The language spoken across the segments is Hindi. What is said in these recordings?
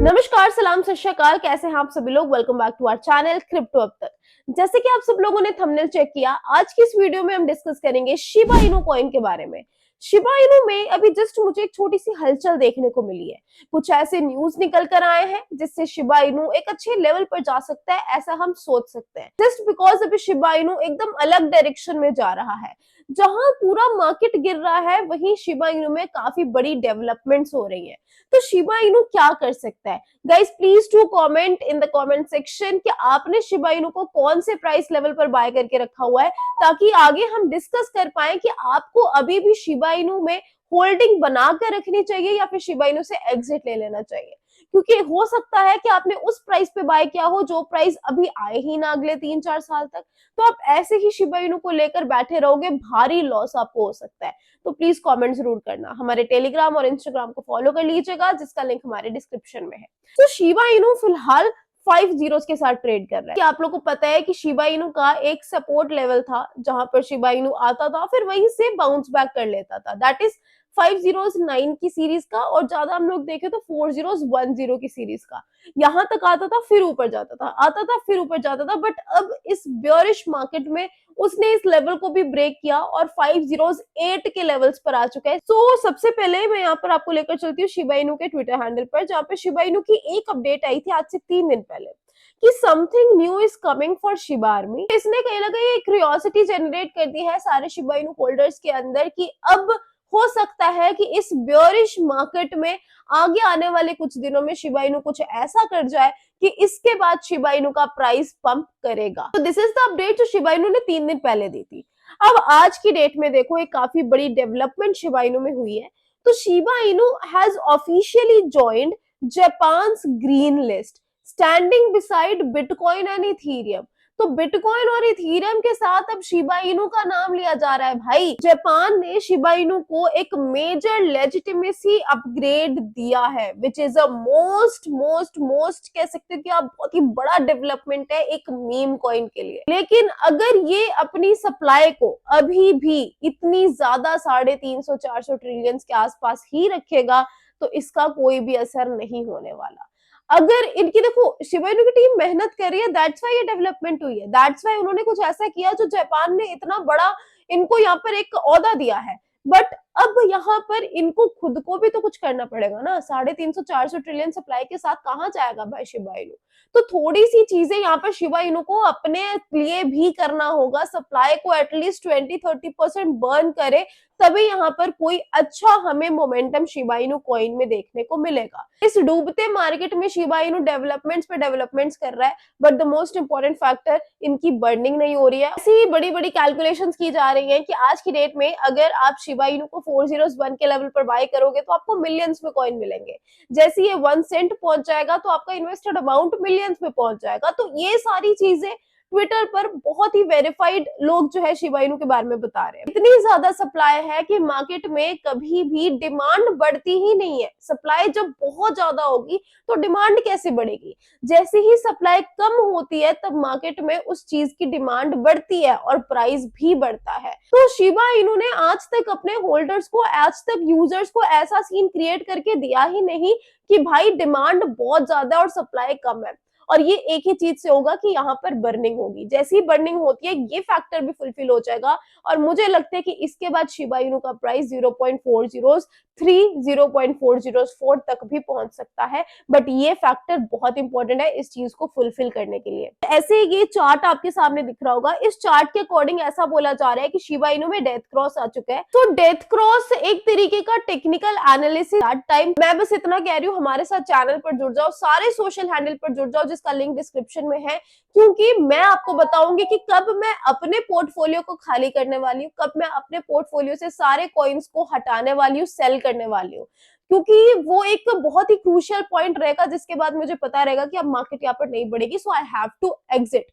नमस्कार, सलाम, सत श्री अकाल। कैसे हैं आप सभी लोग? Welcome back to our channel crypto अब तक। जैसे कि आप सब लोगों ने थंबनेल चेक किया, आज की इस वीडियो में हम डिस्कस करेंगे शिबा इनू कॉइन के बारे में। शिबा इनू में अभी जस्ट मुझे एक छोटी सी हलचल देखने को मिली है। कुछ ऐसे न्यूज निकल कर आए हैं जिससे शिबा इनू एक अच्छे लेवल पर जा सकता है, ऐसा हम सोच सकते हैं। जस्ट बिकॉज अभी शिबा इनू एकदम अलग डायरेक्शन में जा रहा है। जहां पूरा मार्केट गिर रहा है, वहीं शिबा इनू में काफी बड़ी डेवलपमेंट्स हो रही है। तो शिबा इनू क्या कर सकता है? Guys please to comment in the comment section कि आपने शिबा इनू को कौन से प्राइस लेवल पर बाय करके रखा हुआ है, ताकि आगे हम डिस्कस कर पाए कि आपको अभी भी शिबा इनू में होल्डिंग बनाकर रखनी चाहिए या फिर शिबा इनू से एग्जिट ले लेना चाहिए। क्योंकि हो सकता है कि आपने उस प्राइस पे बाय किया हो जो प्राइस अभी आए ही ना अगले 3-4 साल तक, तो आप ऐसे ही शिबा इनू को लेकर बैठे रहोगे, भारी लॉस आपको हो सकता है। तो प्लीज कमेंट जरूर करना। हमारे टेलीग्राम और इंस्टाग्राम को फॉलो कर लीजिएगा, जिसका लिंक हमारे डिस्क्रिप्शन में है। तो शिबा इनू फिलहाल 5 जीरोस के साथ ट्रेड कर रहा है। कि आप लोगों को पता है कि शिबा इनू का एक सपोर्ट लेवल था जहां पर शिबा इनू आता था, फिर वहीं से बाउंस बैक कर लेता था। दैट इज 509 की सीरीज का, और ज्यादा हम लोग देखें तो 4010 की सीरीज का। यहां तक आता था, फिर ऊपर जाता था, आता था, फिर ऊपर जाता था। बट अब इस बेयरिश मार्केट में उसने इस लेवल को भी ब्रेक किया और 508 के लेवल्स पर आ चुका है। तो सबसे पहले मैं यहाँ पर आपको लेकर चलती हूँ शिबा इनू के ट्विटर हैंडल पर, जहाँ पे शिबा इनू की एक अपडेट आई थी आज से 3 दिन पहले कि something new is coming for Shiba army. इसने कहीं ना कहीं एक क्यूरियोसिटी जनरेट कर दी है सारे शिबा इनू होल्डर्स के अंदर कि अब हो सकता है कि इस बेयरिश मार्केट में आगे आने वाले कुछ दिनों में शिबा इनू कुछ ऐसा कर जाए कि इसके बाद शिबा इनू का प्राइस पंप करेगा। तो दिस इज द अपडेट जो शिबा इनू ने 3 दिन पहले दी थी। अब आज की डेट में देखो, एक काफी बड़ी डेवलपमेंट शिबा इनू में हुई है। तो Shiba Inu has officially joined Japan's green list, standing beside bitcoin and Ethereum. तो बिटकॉइन और इथेरियम के साथ अब शिबा इनू का नाम लिया जा रहा है। भाई, जापान ने शिबा इनू को एक मेजर लेजिटिमेसी अपग्रेड दिया है, which is a most most most कह सकते हो कि आप बहुत ही बड़ा डेवलपमेंट है एक मीम कॉइन के लिए। लेकिन अगर ये अपनी सप्लाई को अभी भी इतनी ज्यादा 350-400 ट्रिलियन के आसपास ही रखेगा, तो इसका कोई भी असर नहीं होने वाला। अगर इनकी देखो, शिबा इनू की टीम मेहनत कर रही है, दैट्स व्हाई ये डेवलपमेंट हुई है, दैट्स व्हाई उन्होंने कुछ ऐसा किया जो जापान ने इतना बड़ा इनको यहाँ पर एक ओहदा दिया है। बट अब यहाँ पर इनको खुद को भी तो कुछ करना पड़ेगा ना। 350-400 ट्रिलियन सप्लाई के साथ कहाँ जाएगा भाई शिबा इनू? तो थोड़ी सी चीजें यहाँ पर शिबा इनू को अपने लिए भी करना होगा। सप्लाई को एटलीस्ट 20-30% बर्न करे, तभी यहाँ पर कोई अच्छा हमें मोमेंटम शिबा इनू कॉइन में देखने को मिलेगा। इस डूबते मार्केट में शिबा इनू डेवलपमेंट्स पे डेवलपमेंट्स कर रहा है, but the most important factor, इनकी बर्निंग नहीं हो रही है। ऐसी बड़ी बड़ी कैलकुलेशंस की जा रही है कि आज की डेट में अगर आप शिबा इनू को 401 के लेवल पर बाय करोगे तो आपको मिलियंस में कॉइन मिलेंगे। जैसे ये 1 सेंट पहुंच जाएगा तो आपका इन्वेस्टेड अमाउंट मिलियंस में पहुंच जाएगा। तो ये सारी चीजें ट्विटर पर बहुत ही वेरीफाइड लोग जो है शिबा इनू के बारे में बता रहे हैं। इतनी ज्यादा सप्लाई है कि मार्केट में कभी भी डिमांड बढ़ती ही नहीं है। सप्लाई जब बहुत ज्यादा होगी तो डिमांड कैसे बढ़ेगी? जैसे ही सप्लाई कम होती है तब मार्केट में उस चीज की डिमांड बढ़ती है और प्राइस भी बढ़ता है। तो शिबा इनू ने आज तक अपने होल्डर्स को, आज तक यूजर्स को ऐसा सीन क्रिएट करके दिया ही नहीं कि भाई डिमांड बहुत ज्यादा और सप्लाई कम है। और ये एक ही चीज से होगा कि यहाँ पर बर्निंग होगी। जैसी ही बर्निंग होती है ये फैक्टर भी फुलफिल हो जाएगा, और मुझे लगता है कि इसके बाद शिबा इनू का प्राइस 0.403 0.404 तक भी पहुंच सकता है। बट ये फैक्टर बहुत इंपॉर्टेंट है इस चीज को फुलफिल करने के लिए। ऐसे ये चार्ट आपके सामने दिख रहा होगा। इस चार्ट के अकॉर्डिंग ऐसा बोला जा रहा है कि शिबा इनू में डेथ क्रॉस आ चुका है। तो डेथ क्रॉस एक तरीके का टेक्निकल एनालिसिस टाइम। मैं बस इतना कह रही हूँ, हमारे साथ चैनल पर जुड़ जाओ, सारे सोशल हैंडल पर जुड़ जाओ, जिसका लिंक डिस्क्रिप्शन में है। क्योंकि मैं आपको बताऊंगी कि कब मैं अपने पोर्टफोलियो को खाली करने वाली हूँ, कब मैं अपने पोर्टफोलियो से सारे कॉइन्स को हटाने वाली हूँ, सेल करने वाली हूँ। क्योंकि वो एक बहुत ही क्रूशियल पॉइंट रहेगा जिसके बाद मुझे पता रहेगा कि अब मार्केट यहाँ पर नहीं बढ़ेगी, so I have to exit.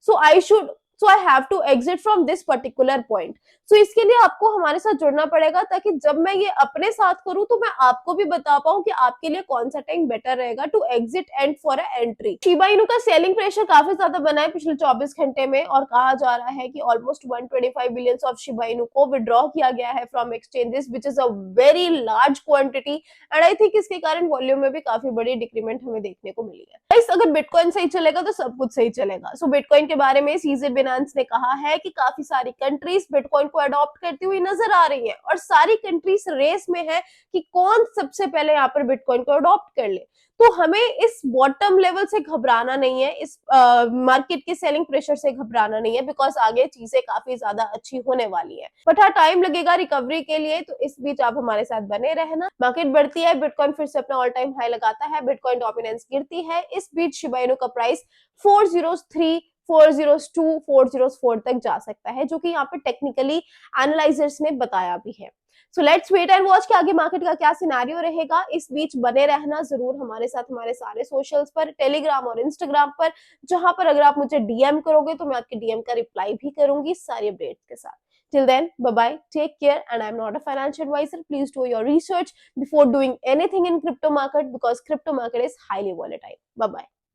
So I should so I have to exit from this particular point. So इसके लिए आपको हमारे साथ जुड़ना पड़ेगा, ताकि जब मैं ये अपने साथ करूं तो मैं आपको भी बता पाऊं कि आपके लिए कौन सा टाइम बेटर रहेगा to exit and for a entry. Shiba Inu का सेलिंग प्रेशर काफी ज्यादा बना है पिछले 24 घंटे में, और कहा जा रहा है कि almost 125 billion of Shiba Inu को विड्रॉ किया गया है from exchanges, which is a very large quantity. And I think इसके कारण वॉल्यूम में भी काफी बड़ी डिक्रीमेंट हमें देखने को मिली है। गाइस, अगर बिटकॉइन सही चलेगा तो सब कुछ सही चलेगा। सो बिटकॉइन के बारे में सीजे बिनांस ने कहा है कि काफी सारी कंट्रीज बिटकॉइन को अडॉप्ट करती हुई नजर आ रही है, और सारी कंट्रीज रेस में है कि कौन सबसे पहले यहाँ पर बिटकॉइन को अडॉप्ट कर ले। तो हमें इस बॉटम लेवल से घबराना नहीं है, इस मार्केट के सेलिंग प्रेशर से घबराना नहीं है, बिकॉज आगे चीजें काफी ज्यादा अच्छी होने वाली है। बट हाँ, टाइम लगेगा रिकवरी के लिए, तो इस बीच आप हमारे साथ बने रहना। मार्केट बढ़ती है, बिटकॉइन फिर से अपना ऑल टाइम हाई लगाता है, बिटकॉइन डोमिनेंस गिरती है। इस बीच शिबा इनू का प्राइस 403 402 404 तक जा सकता है, जो कि यहाँ पे टेक्निकली एनालाइजर्स ने बताया भी है। So let's wait and watch कि आगे मार्केट का क्या सिनेरियो रहेगा। इस बीच बने रहना जरूर हमारे साथ हमारे सारे सोशल्स पर, टेलीग्राम और इंस्टाग्राम पर, जहां पर अगर आप मुझे डीएम करोगे तो मैं आपके डीएम का रिप्लाई भी करूंगी सारी अपडेट्स के साथ। Till then, bye bye, take care, and I'm not a financial advisor. Please do your research before doing anything in crypto market, because crypto market is highly volatile. Bye bye.